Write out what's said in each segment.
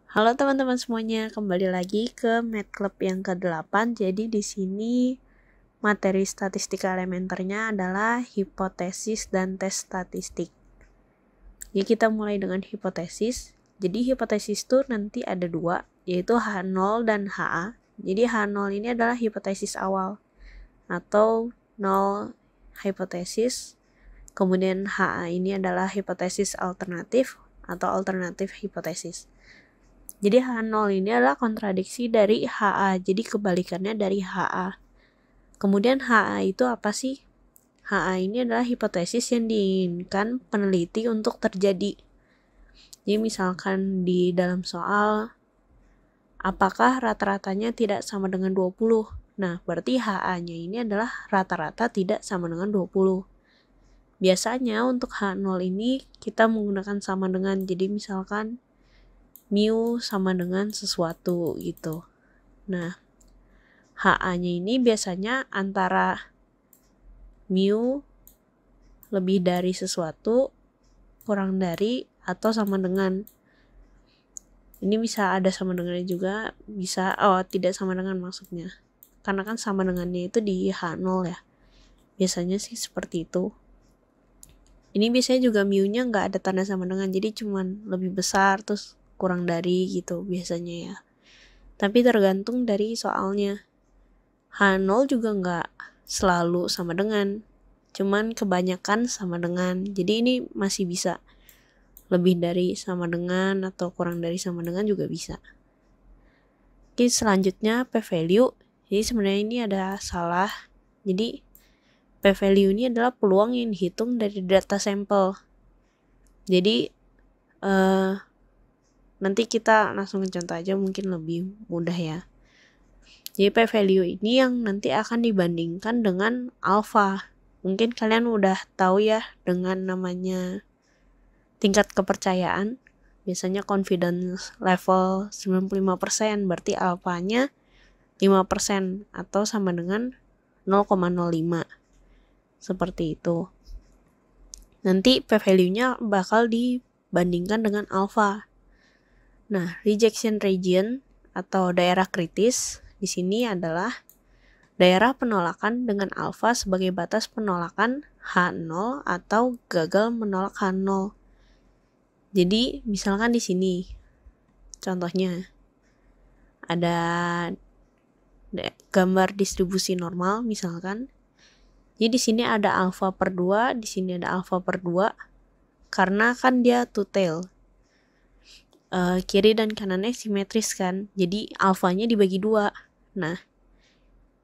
Halo teman-teman semuanya, kembali lagi ke Math Club yang ke-8. Jadi di sini materi statistika elementernya adalah hipotesis dan tes statistik. Jadi kita mulai dengan hipotesis. Jadi hipotesis itu nanti ada dua, yaitu H0 dan HA. Jadi H0 ini adalah hipotesis awal atau null hipotesis. Kemudian HA ini adalah hipotesis alternatif atau alternatif hipotesis. Jadi H0 ini adalah kontradiksi dari HA, jadi kebalikannya dari HA. Kemudian HA itu apa sih? HA ini adalah hipotesis yang diinginkan peneliti untuk terjadi. Jadi misalkan di dalam soal, apakah rata-ratanya tidak sama dengan 20? Nah, berarti HA-nya ini adalah rata-rata tidak sama dengan 20. Biasanya untuk H0 ini kita menggunakan sama dengan, jadi misalkan mu sama dengan sesuatu gitu. Nah, HA-nya ini biasanya antara mu lebih dari sesuatu, kurang dari, atau sama dengan. Ini bisa ada sama dengannya juga, bisa, tidak sama dengan maksudnya. Karena kan sama dengannya itu di H0 ya. Biasanya sih seperti itu. Ini biasanya juga mu-nya nggak ada tanda sama dengan, jadi cuman lebih besar terus kurang dari gitu biasanya ya. Tapi tergantung dari soalnya. H0 juga nggak selalu sama dengan, cuman kebanyakan sama dengan. Jadi ini masih bisa lebih dari sama dengan atau kurang dari sama dengan juga bisa. Oke, selanjutnya p-value. Jadi sebenarnya ini ada salah. Jadi p-value ini adalah peluang yang dihitung dari data sampel. Jadi nanti kita langsung ke contoh aja, mungkin lebih mudah ya. Jadi p-value ini yang nanti akan dibandingkan dengan alpha. Mungkin kalian udah tahu ya dengan namanya tingkat kepercayaan. Biasanya confidence level 95%, berarti alfanya 5% atau sama dengan 0,05. Seperti itu. Nanti p-value-nya bakal dibandingkan dengan alpha. Nah, rejection region atau daerah kritis di sini adalah daerah penolakan dengan alfa sebagai batas penolakan H0 atau gagal menolak H0. Jadi misalkan di sini contohnya ada gambar distribusi normal misalkan. Jadi di sini ada alfa per 2, di sini ada alfa per 2 karena kan dia two tail. Kiri dan kanannya simetris kan. Jadi alfanya dibagi 2. Nah,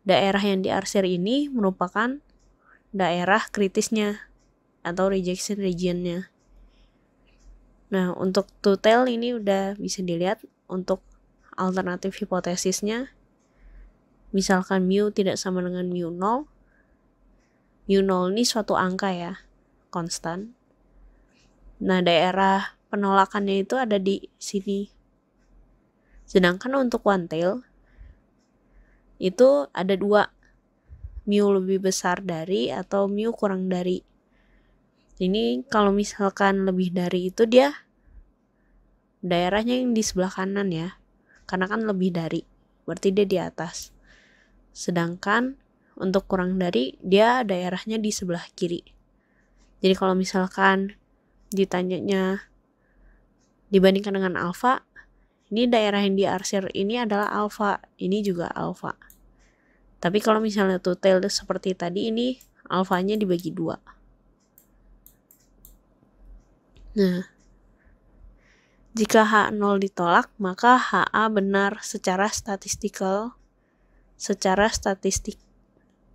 daerah yang diarsir ini merupakan daerah kritisnya atau rejection regionnya. Nah, untuk two tail ini udah bisa dilihat untuk alternatif hipotesisnya. Misalkan mu tidak sama dengan mu 0. Mu 0 ini suatu angka ya, konstan. Nah, daerah penolakannya itu ada di sini. Sedangkan untuk one tail itu ada 2. Mu lebih besar dari atau mu kurang dari. Ini kalau misalkan lebih dari itu dia daerahnya yang di sebelah kanan ya. Karena kan lebih dari, berarti dia di atas. Sedangkan untuk kurang dari dia daerahnya di sebelah kiri. Jadi kalau misalkan ditanyanya dibandingkan dengan alfa, ini daerah yang diarsir ini adalah alfa, ini juga alfa. Tapi kalau misalnya two tail seperti tadi, ini alfanya dibagi 2. Nah, jika H0 ditolak, maka HA benar secara statistik.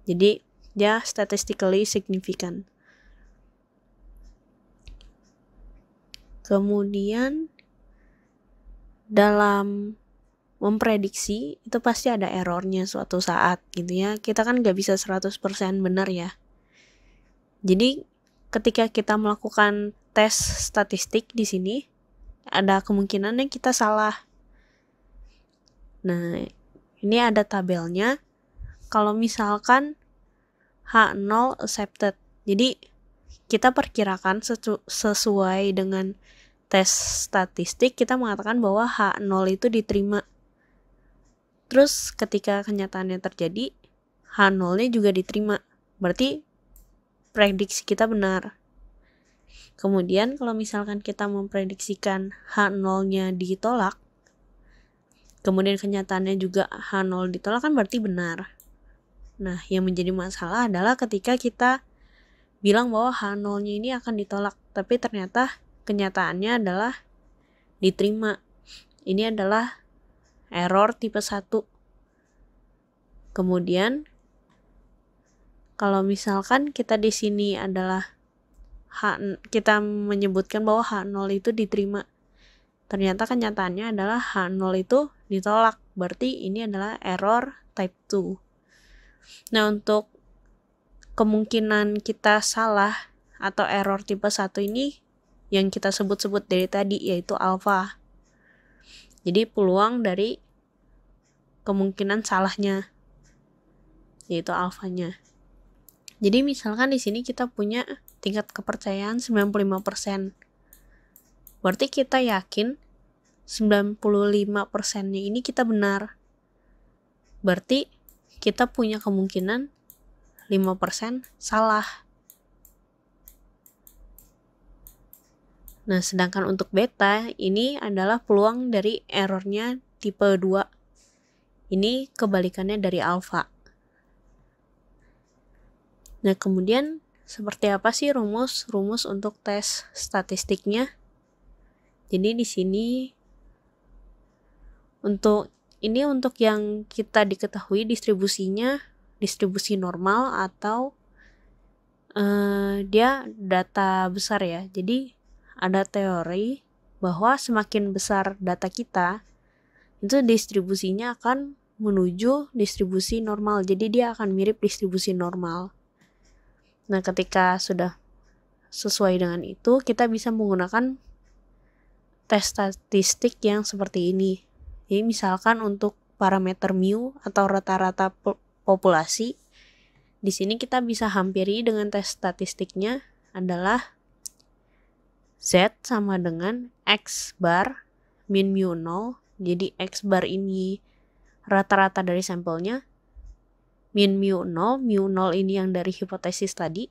Jadi, dia statistically significant. Kemudian, dalam memprediksi, itu pasti ada errornya suatu saat gitu ya. Kita kan gak bisa 100% benar ya. Jadi, ketika kita melakukan tes statistik di sini, ada kemungkinan yang kita salah. Nah, ini ada tabelnya. Kalau misalkan H0 accepted, jadi kita perkirakan sesuai dengan tes statistik kita mengatakan bahwa H0 itu diterima. Terus ketika kenyataannya terjadi, H0-nya juga diterima. Berarti prediksi kita benar. Kemudian kalau misalkan kita memprediksikan H0-nya ditolak, kemudian kenyataannya juga H0 ditolak, kan berarti benar. Nah, yang menjadi masalah adalah ketika kita bilang bahwa H0-nya ini akan ditolak, tapi ternyata kenyataannya adalah diterima. Ini adalah error tipe 1. Kemudian kalau misalkan kita di sini adalah kita menyebutkan bahwa H0 itu diterima, ternyata kenyataannya adalah H0 itu ditolak, berarti ini adalah error type 2. Nah, untuk kemungkinan kita salah atau error tipe 1 ini yang kita sebut-sebut dari tadi, yaitu alfa. Jadi peluang dari kemungkinan salahnya, yaitu alfanya. Jadi misalkan di sini kita punya tingkat kepercayaan 95%. Berarti kita yakin 95%-nya ini kita benar. Berarti kita punya kemungkinan 5% salah. Nah, sedangkan untuk beta, ini adalah peluang dari errornya tipe 2. Ini kebalikannya dari alfa. Nah, kemudian seperti apa sih rumus untuk tes statistiknya? Jadi di sini untuk yang kita diketahui distribusinya distribusi normal atau dia data besar ya. Jadi ada teori bahwa semakin besar data kita, itu distribusinya akan menuju distribusi normal. Jadi dia akan mirip distribusi normal. Nah, ketika sudah sesuai dengan itu, kita bisa menggunakan tes statistik yang seperti ini. Jadi misalkan untuk parameter mu atau rata-rata populasi, di sini kita bisa hampiri dengan tes statistiknya adalah Z sama dengan X bar min mu 0. Jadi X bar ini rata-rata dari sampelnya, min mu 0 ini yang dari hipotesis tadi,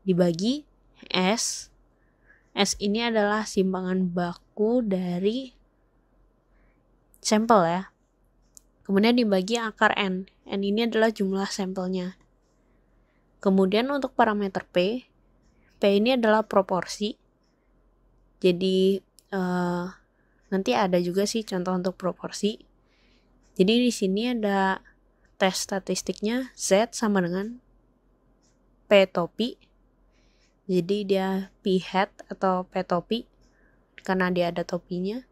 dibagi S. S ini adalah simpangan baku dari sampel ya. Kemudian dibagi akar N. N ini adalah jumlah sampelnya. Kemudian untuk parameter P ini adalah proporsi. Jadi nanti ada juga sih contoh untuk proporsi. Jadi di sini ada tes statistiknya Z sama dengan P topi. Jadi dia P hat atau P topi karena dia ada topinya.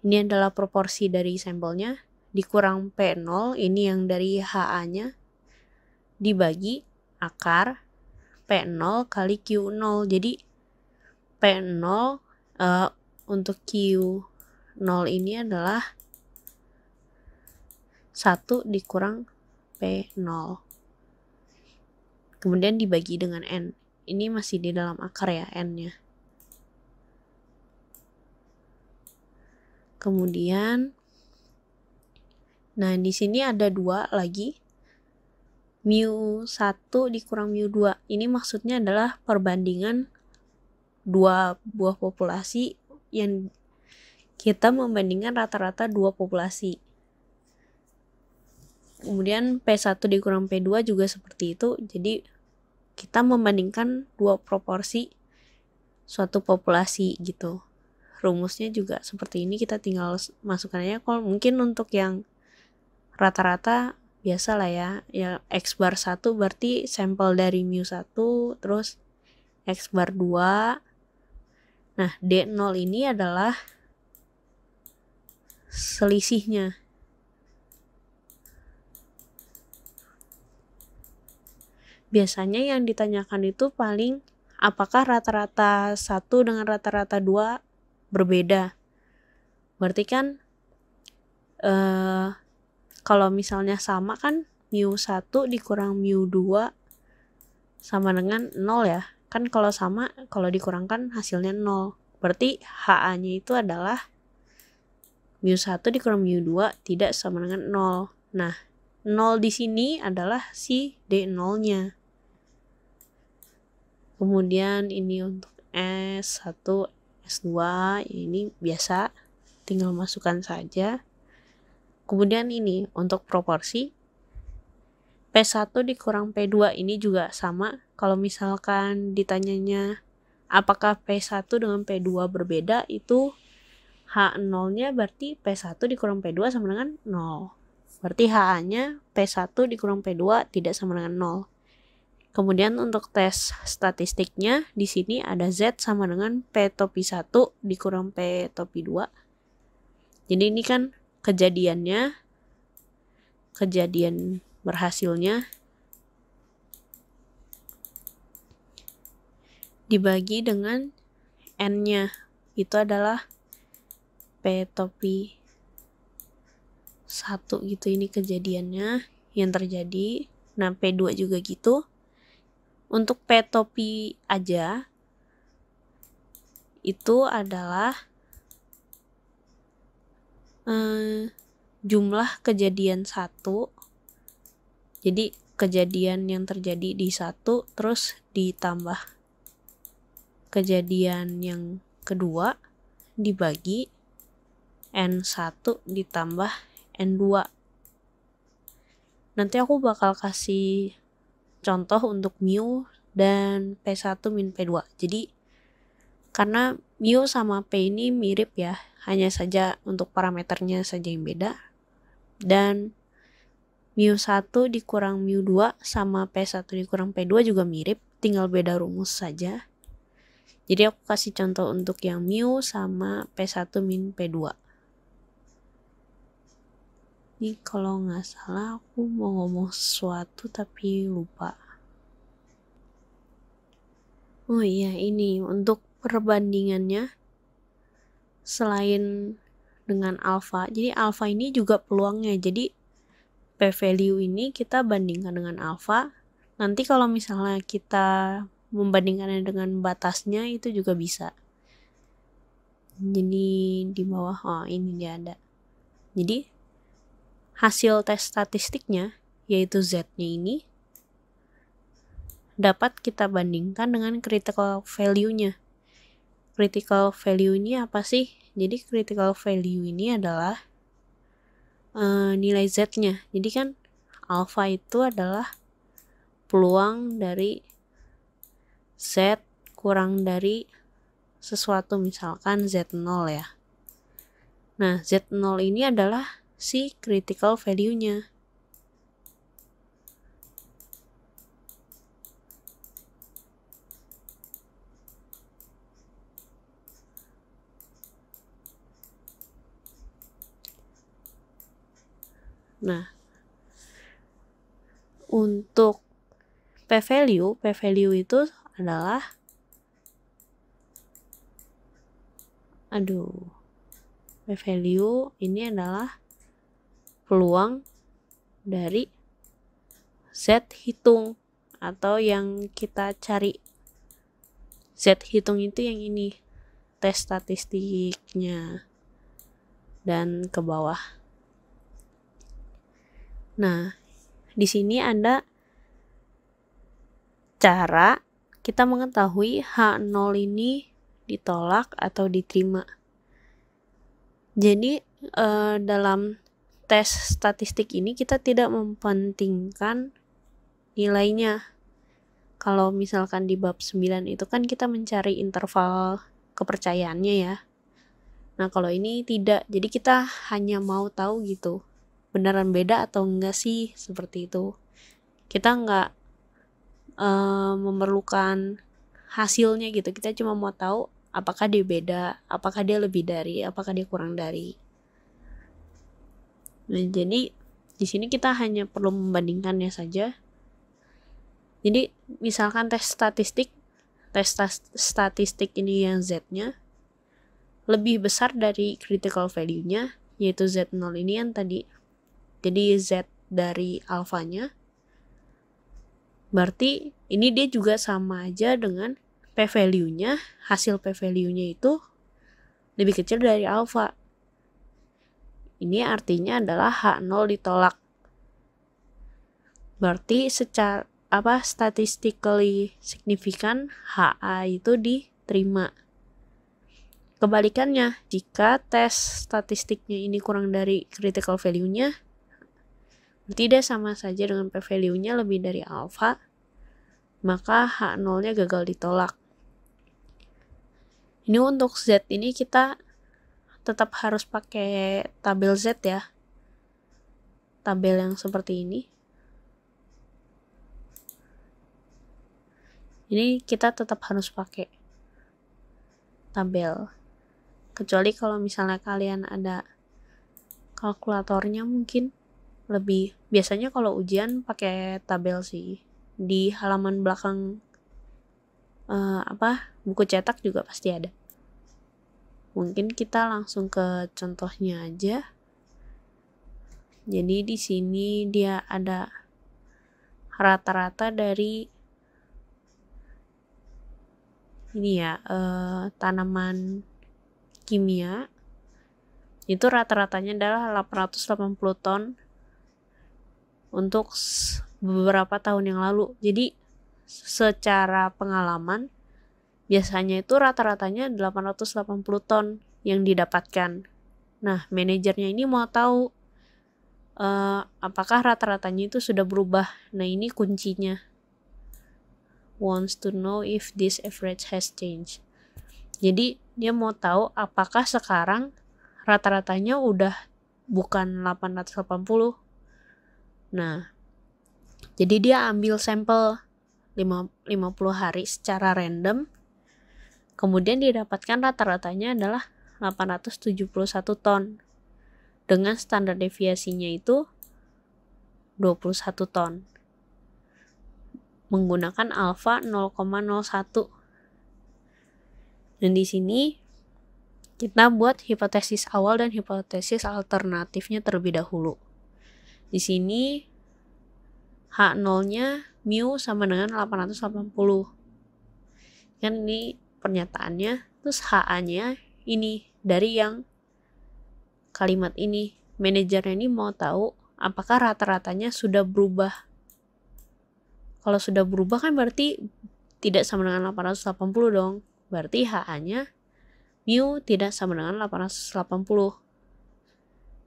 Ini adalah proporsi dari sampelnya dikurang P0, ini yang dari HA-nya, dibagi akar P0 kali Q0. Jadi P0 untuk Q0 ini adalah 1 dikurang P0. Kemudian dibagi dengan N. Ini masih di dalam akar ya N-nya. Kemudian, nah di sini ada 2 lagi. Mu 1 dikurang mu 2. Ini maksudnya adalah perbandingan 2 buah populasi yang kita membandingkan rata-rata 2 populasi. Kemudian P1 dikurang P2 juga seperti itu. Jadi kita membandingkan 2 proporsi suatu populasi gitu. Rumusnya juga seperti ini, kita tinggal masukkan aja. Kalau mungkin untuk yang rata-rata biasa lah ya X bar 1 berarti sampel dari mu 1, terus X bar 2. Nah, D0 ini adalah selisihnya. Biasanya yang ditanyakan itu paling apakah rata-rata 1 dengan rata-rata 2 berbeda. Berarti kan kalau misalnya sama kan mu 1 dikurang mu 2 sama dengan 0 ya. Kan kalau sama, kalau dikurangkan hasilnya 0. Berarti HA-nya itu adalah mu1 dikurang mu2 tidak sama dengan 0. Nah, 0 di sini adalah si D0-nya. Kemudian ini untuk S1, S2, ini biasa, tinggal masukkan saja. Kemudian ini untuk proporsi, P1 dikurang P2 ini juga sama. Kalau misalkan ditanyanya apakah P1 dengan P2 berbeda, itu H0-nya berarti P1 dikurang P2 sama dengan 0. Berarti HA-nya P1 dikurang P2 tidak sama dengan 0. Kemudian untuk tes statistiknya, di sini ada Z sama dengan P topi 1 dikurang P topi 2. Jadi ini kan kejadian berhasilnya dibagi dengan N-nya. Itu adalah P topi 1 gitu, ini kejadiannya yang terjadi. Nah, P2 juga gitu. Untuk P topi aja itu adalah jumlah kejadian 1. Jadi kejadian yang terjadi di 1 terus ditambah kejadian yang kedua dibagi N1 ditambah N2. Nanti aku bakal kasih contoh untuk mu dan P1 min P2. Jadi karena mu sama P ini mirip ya, hanya saja untuk parameternya saja yang beda. Dan mu1 dikurang mu2 sama P1 dikurang P2 juga mirip, tinggal beda rumus saja. Jadi aku kasih contoh untuk yang mu sama P1 min P2. Ini kalau nggak salah aku mau ngomong sesuatu tapi lupa. Oh iya, ini untuk perbandingannya selain dengan alfa. Jadi alfa ini juga peluangnya. Jadi p-value ini kita bandingkan dengan alfa. Nanti kalau misalnya kita membandingkannya dengan batasnya itu juga bisa. Jadi di bawah, ini dia ada. Jadi hasil tes statistiknya, yaitu Z-nya ini, dapat kita bandingkan dengan critical value-nya. Critical value ini apa sih? Jadi critical value ini adalah nilai Z-nya. Jadi kan alpha itu adalah peluang dari Z kurang dari sesuatu, misalkan Z0 ya. Nah, Z0 ini adalah si critical value-nya. Nah, untuk p-value itu adalah p-value ini adalah peluang dari Z hitung atau yang kita cari. Z hitung itu yang ini, tes statistiknya dan ke bawah. Nah, di sini ada cara kita mengetahui H0 ini ditolak atau diterima. Jadi dalam tes statistik ini kita tidak mempentingkan nilainya. Kalau misalkan di bab 9 itu kan kita mencari interval kepercayaannya ya. Nah, kalau ini tidak. Jadi kita hanya mau tahu gitu, beneran beda atau enggak sih, seperti itu. Kita enggak memerlukan hasilnya gitu. Kita cuma mau tahu apakah dia beda, apakah dia lebih dari, apakah dia kurang dari. Nah, jadi di sini kita hanya perlu membandingkannya saja. Jadi misalkan tes statistik ini yang Z-nya lebih besar dari critical value-nya, yaitu Z0 ini yang tadi. Jadi Z dari alfanya. Berarti ini dia juga sama aja dengan p-value-nya, hasil p-value-nya itu lebih kecil dari alfa. Ini artinya adalah H0 ditolak. Berarti secara statistically signifikan HA itu diterima. Kebalikannya, jika tes statistiknya ini kurang dari critical value-nya, berarti dia sama saja dengan p-value-nya lebih dari alfa, maka H0-nya gagal ditolak. Ini untuk Z ini kita tetap harus pakai tabel Z ya. Tabel yang seperti ini. Ini kita tetap harus pakai tabel. Kecuali kalau misalnya kalian ada kalkulatornya mungkin lebih. Biasanya kalau ujian pakai tabel sih. Di halaman belakang buku cetak juga pasti ada. Mungkin kita langsung ke contohnya aja. Jadi di sini dia ada rata-rata dari ini ya, tanaman kimia. Itu rata-ratanya adalah 880 ton untuk beberapa tahun yang lalu. Jadi secara pengalaman biasanya itu rata-ratanya 880 ton yang didapatkan. Nah, manajernya ini mau tahu apakah rata-ratanya itu sudah berubah. Nah, ini kuncinya. Wants to know if this average has changed. Jadi, dia mau tahu apakah sekarang rata-ratanya udah bukan 880. Nah, jadi dia ambil sampel 50 hari secara random. Kemudian didapatkan rata-ratanya adalah 871 ton. Dengan standar deviasinya itu 21 ton. Menggunakan alfa 0,01. Dan di sini kita buat hipotesis awal dan hipotesis alternatifnya terlebih dahulu. Di sini H0-nya mu sama dengan 880. Kan ini pernyataannya, terus HA-nya ini dari yang kalimat ini. Manajernya ini mau tahu apakah rata-ratanya sudah berubah. Kalau sudah berubah kan berarti tidak sama dengan 880 dong. Berarti HA-nya mu tidak sama dengan 880.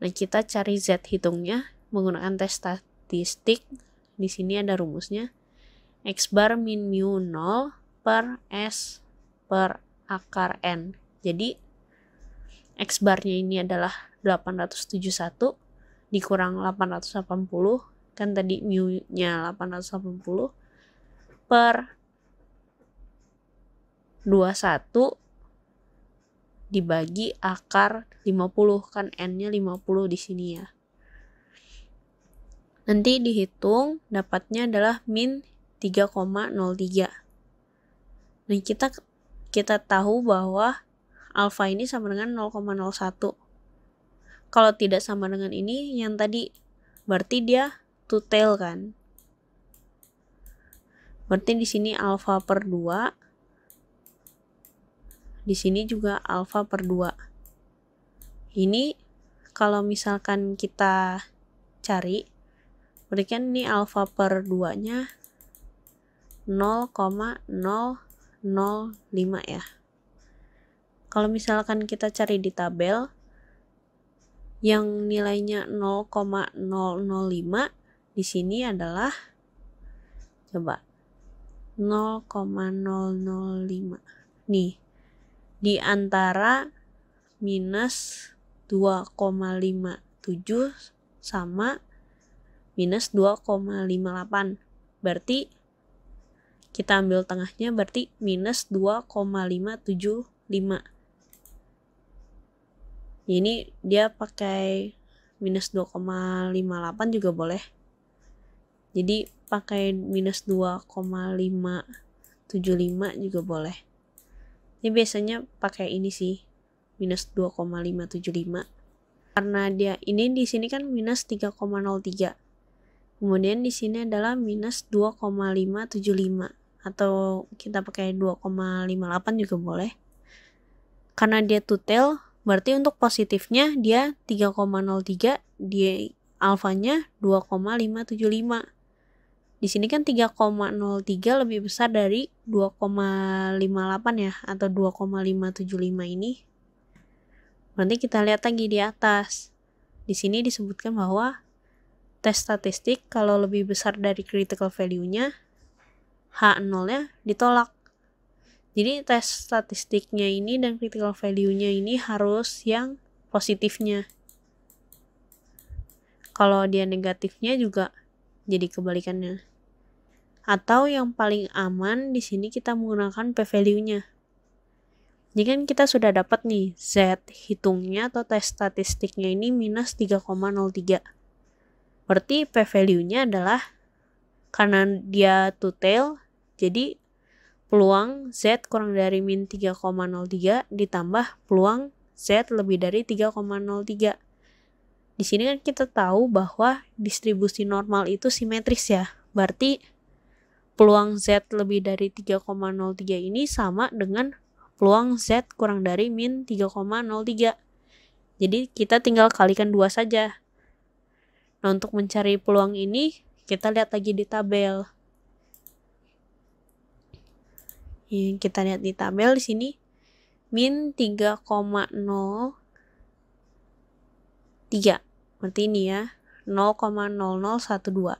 Nah, kita cari Z hitungnya menggunakan tes statistik. Di sini ada rumusnya. X bar min mu 0 per S per akar N. Jadi X barnya ini adalah 871 dikurang 880, kan tadi mu-nya 880 per 21 dibagi akar 50, kan N-nya 50 di sini ya. Nanti dihitung dapatnya adalah min 3,03. Nah, kita tahu bahwa alfa ini sama dengan 0,01. Kalau tidak sama dengan ini yang tadi, berarti dia two tail kan. Berarti di sini alfa per 2. Di sini juga alfa per 2. Ini kalau misalkan kita cari, berarti kan ini alfa per 2-nya 0,005 ya. Kalau misalkan kita cari di tabel yang nilainya 0,005, di sini adalah coba 0,005. Nih, di antara minus 2,57 sama minus 2,58. Berarti kita ambil tengahnya, berarti minus 2,575. Ini dia pakai minus 2,58 juga boleh. Jadi pakai minus 2,575 juga boleh. Ini biasanya pakai ini sih, minus 2,575. Karena dia ini di sini kan minus 3,03. Kemudian di sini adalah minus 2,575 atau kita pakai 2,58 juga boleh. Karena dia two tail, Berarti untuk positifnya dia 3,03, dia alfanya 2,575. Di sini kan 3,03 lebih besar dari 2,58 ya, atau 2,575 ini. Nanti kita lihat lagi di atas. Di sini disebutkan bahwa tes statistik kalau lebih besar dari critical value-nya, H0-nya ditolak. Jadi tes statistiknya ini dan critical value-nya ini harus yang positifnya. Kalau dia negatifnya juga jadi kebalikannya. Atau yang paling aman di sini kita menggunakan p-value-nya. Jadi kan kita sudah dapat nih Z hitungnya atau tes statistiknya ini minus 3,03. Berarti p-value-nya adalah, karena dia two tail, jadi peluang Z kurang dari min 3,03 ditambah peluang Z lebih dari 3,03. Di sini kan kita tahu bahwa distribusi normal itu simetris ya. Berarti peluang Z lebih dari 3,03 ini sama dengan peluang Z kurang dari min 3,03. Jadi kita tinggal kalikan 2 saja. Nah, untuk mencari peluang ini, kita lihat lagi di tabel. Yang kita lihat di tabel di sini, min 3,03. Berarti ini ya, 0,0012.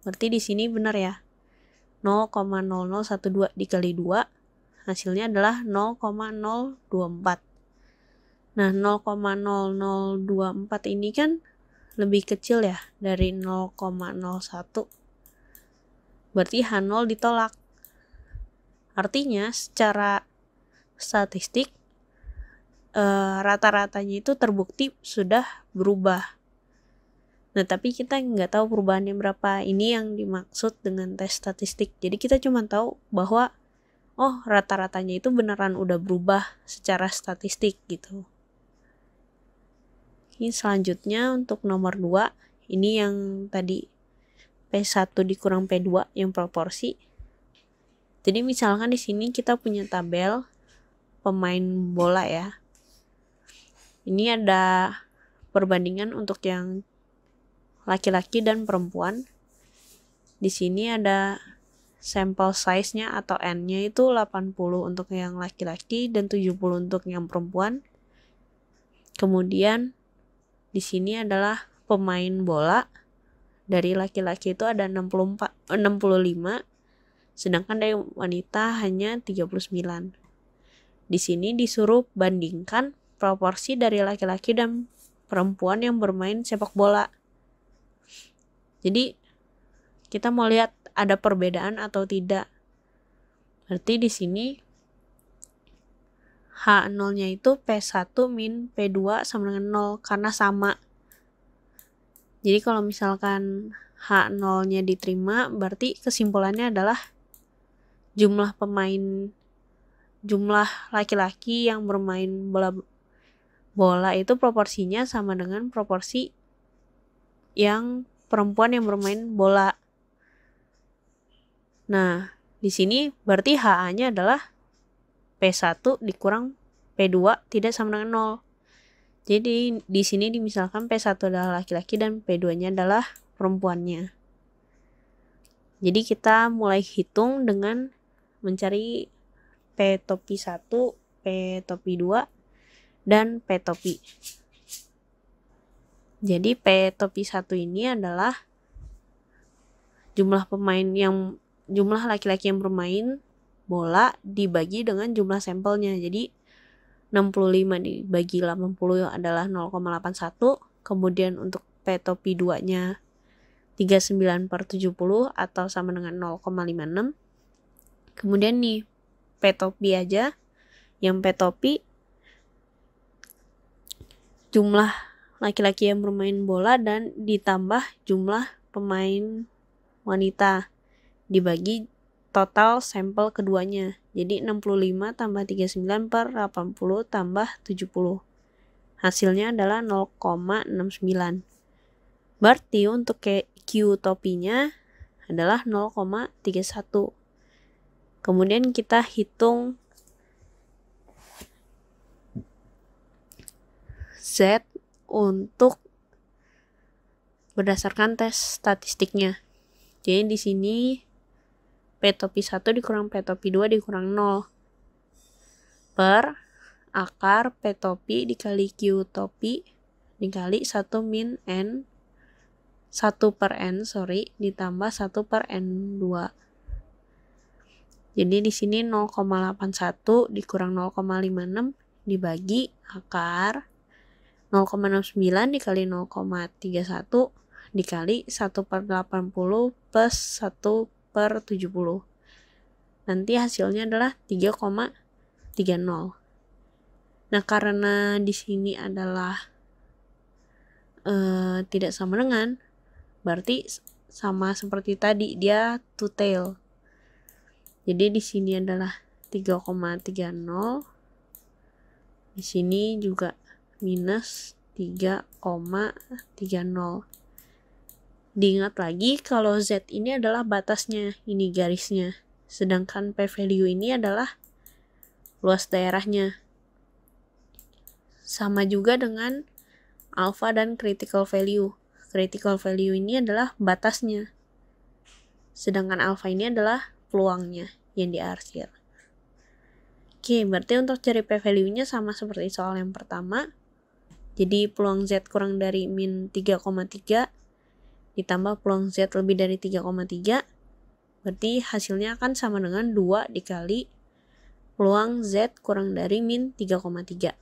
Berarti di sini benar ya. 0,0012 dikali 2 hasilnya adalah 0,024. Nah, 0,0024 ini kan lebih kecil ya dari 0,01. Berarti H0 ditolak. Artinya secara statistik rata-ratanya itu terbukti sudah berubah. Nah, tapi kita nggak tahu perubahannya berapa. Ini yang dimaksud dengan tes statistik. Jadi kita cuma tahu bahwa rata-ratanya itu beneran udah berubah secara statistik gitu. Ini selanjutnya untuk nomor 2. Ini yang tadi P1 dikurang P2 yang proporsi. Jadi misalkan di sini kita punya tabel pemain bola ya. Ini ada perbandingan untuk yang laki-laki dan perempuan. Di sini ada sampel size-nya atau N-nya itu 80 untuk yang laki-laki dan 70 untuk yang perempuan. Kemudian di sini adalah pemain bola. Dari laki-laki itu ada 65, sedangkan dari wanita hanya 39. Di sini disuruh bandingkan proporsi dari laki-laki dan perempuan yang bermain sepak bola. Jadi kita mau lihat ada perbedaan atau tidak. Berarti di sini H0-nya itu P1 min P2 sama dengan 0 karena sama. Jadi kalau misalkan H0-nya diterima, berarti kesimpulannya adalah jumlah laki-laki yang bermain bola itu proporsinya sama dengan proporsi yang perempuan yang bermain bola. Nah, di sini berarti HA-nya adalah P1 dikurang P2 tidak sama dengan 0. Jadi di sini dimisalkan P1 adalah laki-laki dan P2-nya adalah perempuannya. Jadi kita mulai hitung dengan mencari P topi 1, P topi 2, dan P topi. Jadi P topi 1 ini adalah jumlah laki-laki yang bermain bola dibagi dengan jumlah sampelnya. Jadi 65 dibagi 80 adalah 0,81. Kemudian untuk P topi 2-nya 39/70 atau sama dengan 0,56. Kemudian nih P topi aja, yang P topi jumlah laki-laki yang bermain bola dan ditambah jumlah pemain wanita dibagi total sampel keduanya. Jadi 65 tambah 39/80 tambah 70. Hasilnya adalah 0,69. Berarti untuk Q topinya adalah 0,31. Kemudian kita hitung Z untuk berdasarkan tes statistiknya. Jadi di sini P topi 1 dikurang P topi 2 dikurang 0 per akar P topi dikali Q topi dikali 1 min N 1 per N ditambah 1 per N2. Jadi di sini 0,81 dikurang 0,56 dibagi akar 0,69 dikali 0,31 dikali 1 per 80 plus 1 per 70. Nanti hasilnya adalah 3,30. Nah, karena di sini adalah tidak sama dengan, berarti sama seperti tadi, dia two tail. Jadi di sini adalah 3,30. Di sini juga minus 3,30. Diingat lagi kalau Z ini adalah batasnya, ini garisnya. Sedangkan P value ini adalah luas daerahnya. Sama juga dengan alpha dan critical value. Critical value ini adalah batasnya. Sedangkan alpha ini adalah peluangnya yang diarsir. Oke, berarti untuk cari P value-nya sama seperti soal yang pertama. Jadi peluang Z kurang dari min 3,3 ditambah peluang Z lebih dari 3,3. Berarti hasilnya akan sama dengan 2 dikali peluang Z kurang dari min 3,3.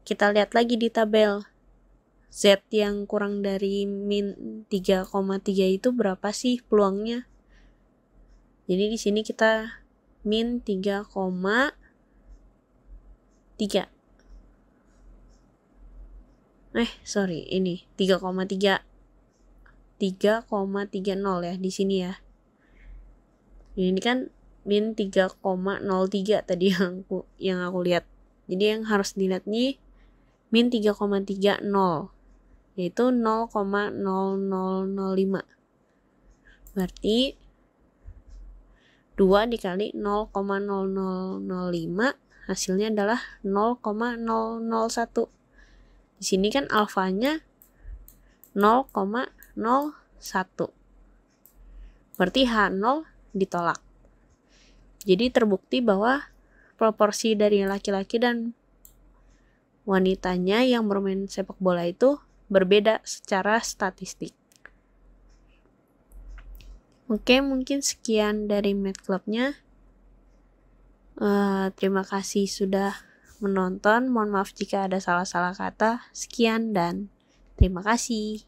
Kita lihat lagi di tabel. Z yang kurang dari min 3,3 itu berapa sih peluangnya? Jadi di sini kita min 3,3. 3,30 ya di sini ya. Ini kan min 3,03 tadi yang aku lihat. Jadi yang harus dilihat nih min 3,30 yaitu 0,0005. Berarti 2 dikali 0,0005 hasilnya adalah 0,001. Di sini kan alfanya 0,01. Berarti H0 ditolak. Jadi terbukti bahwa proporsi dari laki-laki dan wanitanya yang bermain sepak bola itu berbeda secara statistik. Oke, mungkin sekian dari Math Club-nya. Terima kasih sudah menonton. Mohon maaf jika ada salah-salah kata. Sekian dan terima kasih.